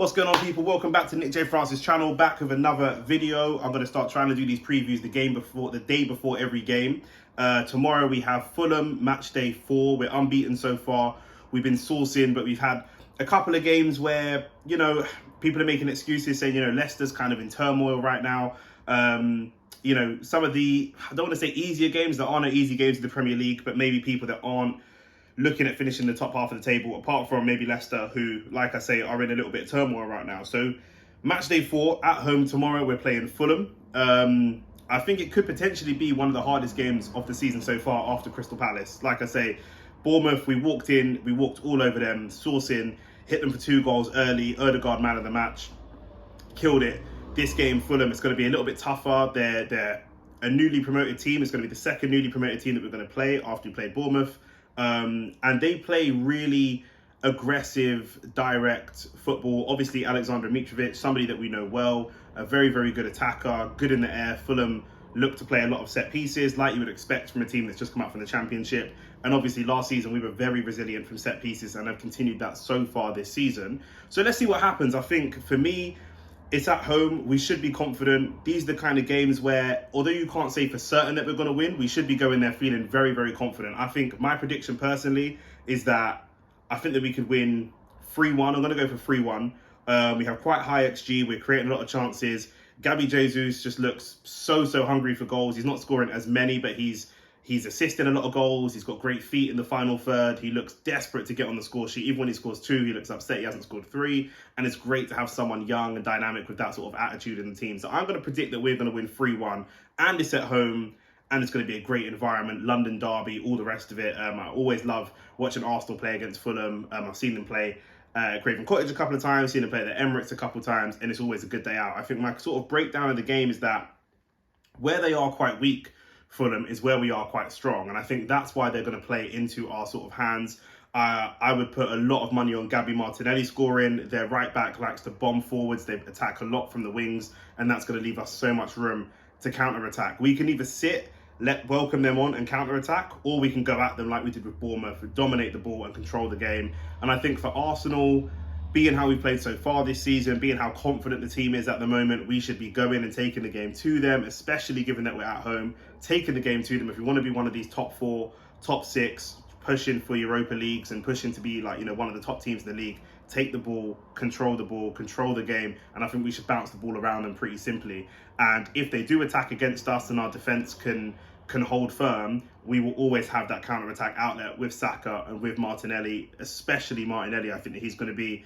What's going on, people? Welcome back to Nick J. Francis channel, back with another video. I'm going to start trying to do these previews the day before every game. Tomorrow we have Fulham, match day 4. We're unbeaten so far. We've been sourcing, but we've had a couple of games where, people are making excuses saying, Leicester's kind of in turmoil right now. Some of the, I don't want to say easier games, there are no easy games in the Premier League, but maybe people that aren't looking at finishing the top half of the table, apart from maybe Leicester, who, like I say, are in a little bit of turmoil right now. So, match day 4 at home tomorrow, we're playing Fulham. I think it could potentially be one of the hardest games of the season so far after Crystal Palace. Like I say, Bournemouth, we walked all over them, sourcing, hit them for 2 goals early, Odegaard man of the match, killed it. This game, Fulham, it's going to be a little bit tougher. They're a newly promoted team. It's going to be the second newly promoted team that we're going to play after we play Bournemouth. And they play really aggressive, direct football. Obviously, Alexander Mitrovic, somebody that we know well, a very, very good attacker, good in the air. Fulham look to play a lot of set pieces, like you would expect from a team that's just come out from the Championship. And obviously, last season, we were very resilient from set pieces and have continued that so far this season. So let's see what happens. I think, for me, it's at home. We should be confident. These are the kind of games where, although you can't say for certain that we're going to win, we should be going there feeling very, very confident. I think my prediction personally is that I think that we could win 3-1. I'm going to go for 3-1. We have quite high XG. We're creating a lot of chances. Gabi Jesus just looks so hungry for goals. He's not scoring as many, but he's assisting a lot of goals. He's got great feet in the final third. He looks desperate to get on the score sheet. Even when he scores 2, he looks upset he hasn't scored 3. And it's great to have someone young and dynamic with that sort of attitude in the team. So I'm going to predict that we're going to win 3-1. And it's at home. And it's going to be a great environment. London derby, all the rest of it. I always love watching Arsenal play against Fulham. I've seen them play at Craven Cottage a couple of times. Seen them play at the Emirates a couple of times. And it's always a good day out. I think my sort of breakdown of the game is that where they are quite weak, Fulham, is where we are quite strong. And I think that's why they're going to play into our sort of hands. I would put a lot of money on Gabi Martinelli scoring. Their right back likes to bomb forwards. They attack a lot from the wings. And that's going to leave us so much room to counter-attack. We can either sit, welcome them on and counter-attack, or we can go at them like we did with Bournemouth, dominate the ball and control the game. And I think for Arsenal, being how we've played so far this season, being how confident the team is at the moment, we should be going and taking the game to them, especially given that we're at home, taking the game to them. If we want to be one of these top 4, top 6, pushing for Europa Leagues and pushing to be like, one of the top teams in the league, take the ball, control the game. And I think we should bounce the ball around them pretty simply. And if they do attack against us and our defence can hold firm, we will always have that counter-attack outlet with Saka and with Martinelli, especially Martinelli. I think that he's going to be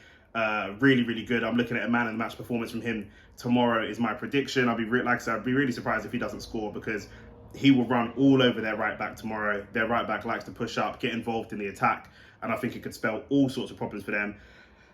really, really good. I'm looking at a man of the match performance from him tomorrow is my prediction. I'd be really surprised if he doesn't score, because he will run all over their right back tomorrow. Their right back likes to push up, get involved in the attack, and I think it could spell all sorts of problems for them.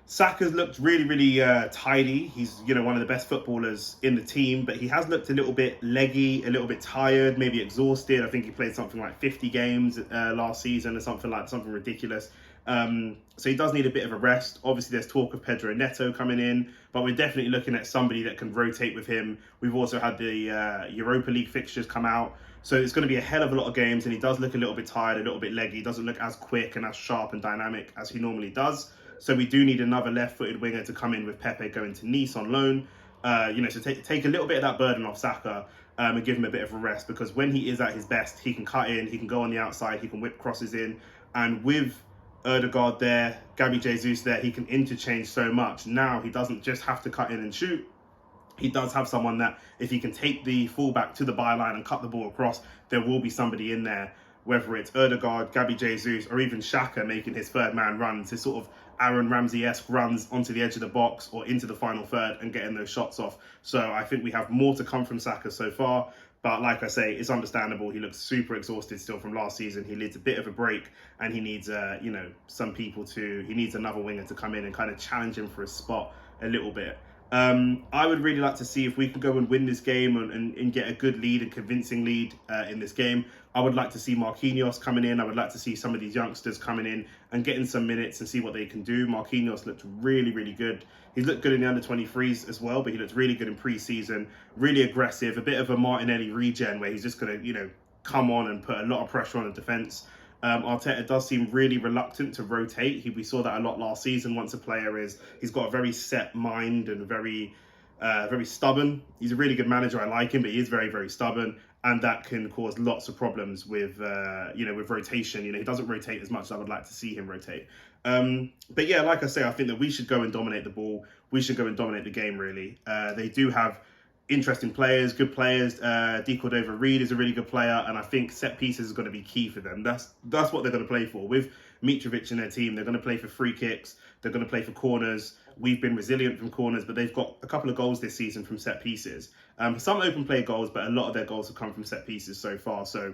Saka's looked really, really tidy. He's, one of the best footballers in the team, but he has looked a little bit leggy, a little bit tired, maybe exhausted. I think he played something like 50 games last season or something ridiculous. So he does need a bit of a rest. Obviously, there's talk of Pedro Neto coming in, but we're definitely looking at somebody that can rotate with him. We've also had the Europa League fixtures come out. So it's going to be a hell of a lot of games, and he does look a little bit tired, a little bit leggy. He doesn't look as quick and as sharp and dynamic as he normally does. So we do need another left-footed winger to come in with Pepe going to Nice on loan. So take a little bit of that burden off Saka and give him a bit of a rest, because when he is at his best, he can cut in, he can go on the outside, he can whip crosses in. And with Odegaard there, Gabi Jesus there, he can interchange so much. Now he doesn't just have to cut in and shoot. He does have someone that, if he can take the fullback to the byline and cut the ball across, there will be somebody in there, whether it's Odegaard, Gabi Jesus, or even Xhaka making his third man runs, his sort of Aaron Ramsey-esque runs onto the edge of the box or into the final third and getting those shots off. So I think we have more to come from Saka so far. But like I say, it's understandable. He looks super exhausted still from last season. He needs a bit of a break, and he needs, he needs another winger to come in and kind of challenge him for a spot a little bit. I would really like to see if we can go and win this game and get a good lead, a convincing lead in this game. I would like to see Marquinhos coming in. I would like to see some of these youngsters coming in and getting some minutes and see what they can do. Marquinhos looked really, really good. He's looked good in the under-23s as well, but he looked really good in pre-season, really aggressive, a bit of a Martinelli regen where he's just going to, come on and put a lot of pressure on the defence. Arteta does seem really reluctant to rotate. We saw that a lot last season. Once a player he's got a very set mind and very stubborn. He's a really good manager. I like him, but he is very, very stubborn, and that can cause lots of problems with with rotation. He doesn't rotate as much as I would like to see him rotate. But yeah, like I say, I think that we should go and dominate the ball. We should go and dominate the game, really. They do have interesting players, good players. Cordova-Reid is a really good player, and I think set pieces is going to be key for them. That's what they're going to play for. With Mitrovic in their team, they're going to play for free kicks. They're going to play for corners. We've been resilient from corners, but they've got a couple of goals this season from set pieces. Some open play goals, but a lot of their goals have come from set pieces so far. So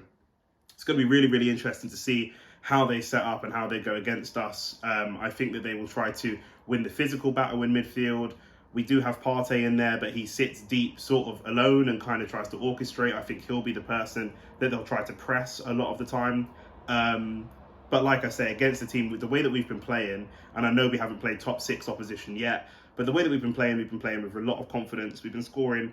it's going to be really, really interesting to see how they set up and how they go against us. I think that they will try to win the physical battle in midfield. We do have Partey in there, but he sits deep sort of alone and kind of tries to orchestrate. I think he'll be the person that they'll try to press a lot of the time. But like I say, against the team, with the way that we've been playing, and I know we haven't played top 6 opposition yet, but the way that we've been playing with a lot of confidence. We've been scoring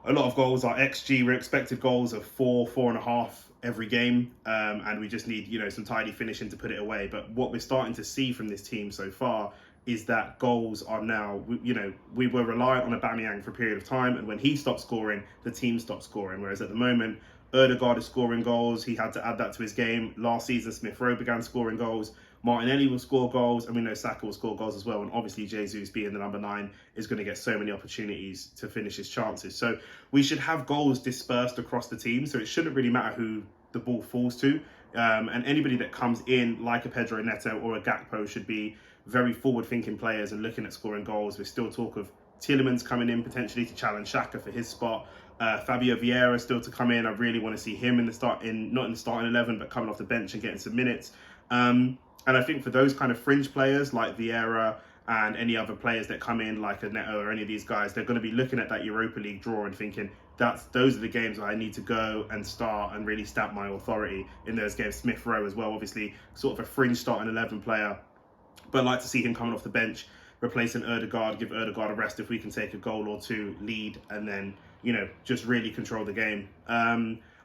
a lot of goals. Our XG, we're expected goals of 4.5 every game, and we just need some tidy finishing to put it away. But what we're starting to see from this team so far is that goals are now, we were reliant on Aubameyang for a period of time, and when he stopped scoring, the team stopped scoring. Whereas at the moment, Ødegaard is scoring goals. He had to add that to his game. Last season, Smith Rowe began scoring goals. Martinelli will score goals, and we know Saka will score goals as well. And obviously, Jesus, being the number 9, is going to get so many opportunities to finish his chances. So we should have goals dispersed across the team. So it shouldn't really matter who the ball falls to. And anybody that comes in, like a Pedro Neto or a Gakpo, should be very forward-thinking players and looking at scoring goals. There's still talk of Tielemans coming in potentially to challenge Xhaka for his spot. Fabio Vieira still to come in. I really want to see him not in the starting 11, but coming off the bench and getting some minutes. And I think for those kind of fringe players like Vieira and any other players that come in like a Neto or any of these guys, they're going to be looking at that Europa League draw and thinking those are the games where I need to go and start and really stamp my authority in those games. Smith Rowe as well, obviously sort of a fringe starting 11 player, but I'd like to see him coming off the bench, replacing Ødegaard, give Ødegaard a rest if we can take a goal or two, lead, and then, just really control the game.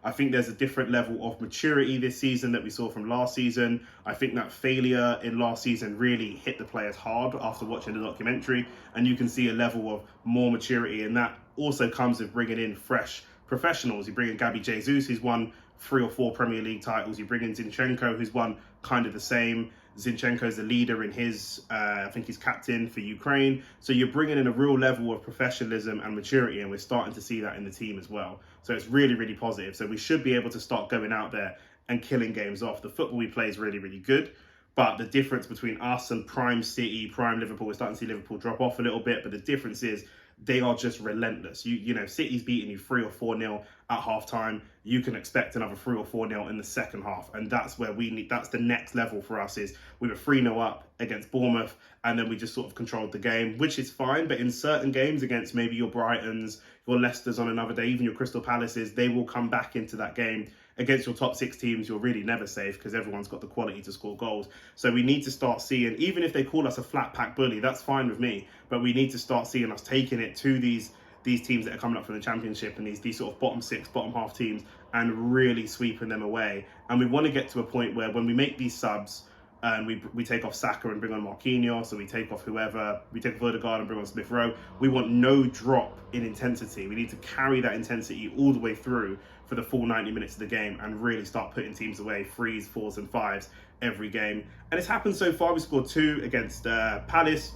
I think there's a different level of maturity this season that we saw from last season. I think that failure in last season really hit the players hard after watching the documentary, and you can see a level of more maturity, and that also comes with bringing in fresh professionals. You bring in Gabi Jesus, who's won 3 or 4 Premier League titles. You bring in Zinchenko, who's won kind of the same. Zinchenko's the leader in his, I think he's captain for Ukraine. So you're bringing in a real level of professionalism and maturity, and we're starting to see that in the team as well. So it's really, really positive. So we should be able to start going out there and killing games off. The football we play is really, really good. But the difference between us and Prime City, Prime Liverpool, we're starting to see Liverpool drop off a little bit, but the difference is they are just relentless. City's beating you 3 or 4-0 at half time. You can expect another 3 or 4-0 in the second half. And that's where that's the next level for us. Is we were 3-0 up against Bournemouth, and then we just sort of controlled the game, which is fine. But in certain games against maybe your Brightons, your Leicesters on another day, even your Crystal Palaces, they will come back into that game. Against your top 6 teams, you're really never safe because everyone's got the quality to score goals. So we need to start seeing, even if they call us a flat pack bully, that's fine with me. But we need to start seeing us taking it to these teams that are coming up from the Championship and these sort of bottom 6, bottom half teams, and really sweeping them away. And we want to get to a point where when we make these subs, and we take off Saka and bring on Marquinhos, or we take off whoever, we take off Ødegaard and bring on Smith Rowe, we want no drop in intensity. We need to carry that intensity all the way through for the full 90 minutes of the game and really start putting teams away, 3s, 4s and 5s every game. And it's happened so far. We scored 2 against Palace,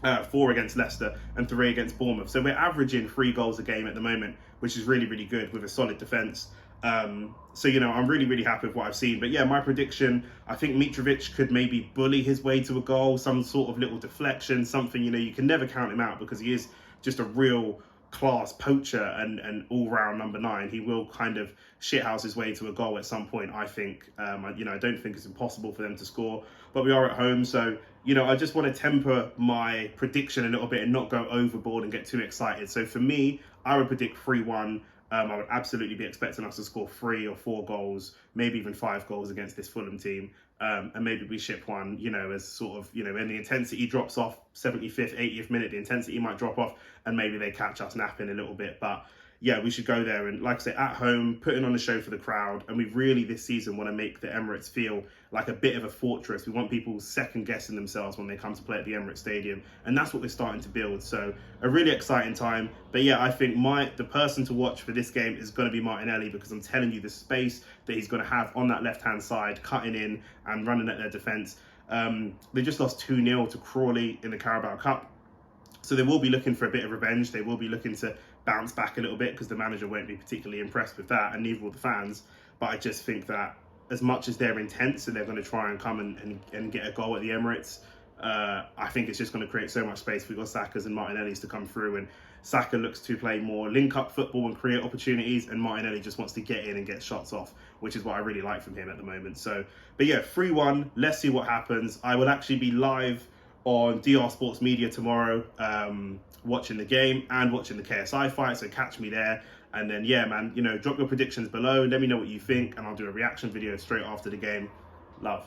4 against Leicester and 3 against Bournemouth. So we're averaging 3 goals a game at the moment, which is really, really good with a solid defence. So, I'm really, really happy with what I've seen. But yeah, my prediction, I think Mitrovic could maybe bully his way to a goal, some sort of little deflection, something, you can never count him out because he is just a real class poacher and all-round number 9. He will kind of shithouse his way to a goal at some point, I think. I don't think it's impossible for them to score, but we are at home. So, I just want to temper my prediction a little bit and not go overboard and get too excited. So for me, I would predict 3-1. I would absolutely be expecting us to score 3 or 4 goals, maybe even 5 goals against this Fulham team. And maybe we ship one, as sort of, when the intensity drops off, 75th, 80th minute, the intensity might drop off and maybe they catch us napping a little bit. But yeah, we should go there and, like I say, at home, putting on a show for the crowd. And we really this season want to make the Emirates feel like a bit of a fortress. We want people second guessing themselves when they come to play at the Emirates Stadium, and that's what we're starting to build. So a really exciting time. But yeah, I think the person to watch for this game is going to be Martinelli, because I'm telling you, the space that he's going to have on that left hand side, cutting in and running at their defence. They just lost 2-0 to Crawley in the Carabao Cup. So they will be looking for a bit of revenge. They will be looking to bounce back a little bit, because the manager won't be particularly impressed with that, and neither will the fans. But I just think that as much as they're intense and they're going to try and come and get a goal at the Emirates, I think it's just going to create so much space for Saka's and Martinelli's to come through. And Saka looks to play more link-up football and create opportunities, and Martinelli just wants to get in and get shots off, which is what I really like from him at the moment. So, but yeah, 3-1. Let's see what happens. I will actually be live on DR Sports Media tomorrow, watching the game and watching the KSI fight, so catch me there. And then yeah, man, you know, drop your predictions below, let me know what you think, and I'll do a reaction video straight after the game. Love.